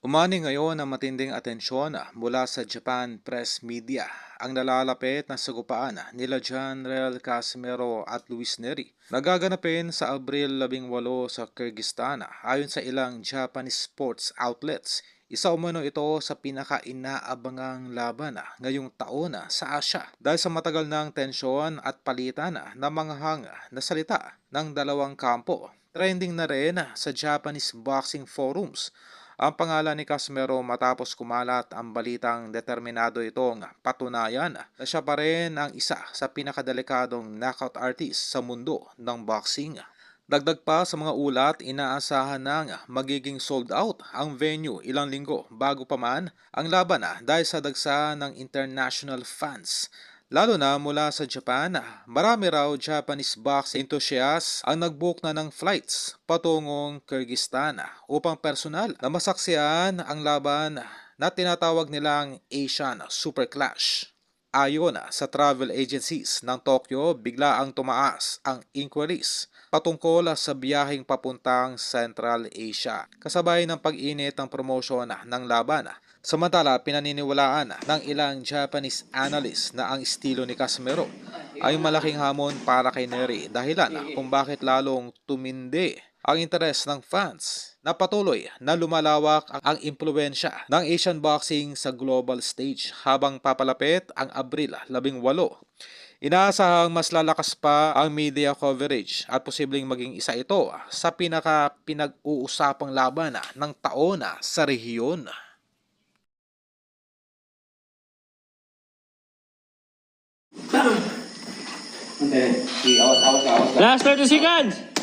Umani ngayon ang matinding atensyon mula sa Japan press media ang nalalapit na sagupaan nila General Casimero at Luis Neri. Nagaganapin sa Abril 18 sa Kyrgyzstan ayon sa ilang Japanese sports outlets. Isa umano ito sa pinaka-inaabangang laban ngayong taon sa Asya dahil sa matagal ng tensyon at palitan ng mga hanga na salita ng dalawang kampo. Trending na rin sa Japanese boxing forums ang pangalan ni Casimero matapos kumalat ang balitang determinado itong patunayan na siya pa rin ang isa sa pinakadelikadong knockout artist sa mundo ng boxing. Dagdag pa sa mga ulat, inaasahan nang magiging sold out ang venue ilang linggo bago pa man ang laban dahil sa dagsa ng international fans. Lalo na mula sa Japan, marami raw Japanese boxing enthusiasts ang nag-book na ng flights patungong Kyrgyzstan upang personal na masaksihan ang laban na tinatawag nilang Asian Super Clash. Ayon sa travel agencies ng Tokyo, bigla ang tumaas ang inquiries patungkol sa biyaheng papuntang Central Asia, kasabay ng pag-init ng promosyon ng laban. Samantala, pinaniniwalaan ng ilang Japanese analysts na ang estilo ni Casimero ay malaking hamon para kay Neri, dahilan kung bakit lalong tumindi ang interes ng fans na patuloy na lumalawak ang impluensya ng Asian boxing sa global stage habang papalapit ang Abril 18. Inaasahang mas lalakas pa ang media coverage at posibleng maging isa ito sa pinag-uusapang laban ng taon sa rehiyon. Okay, awas, awas, awas. Last 30 seconds!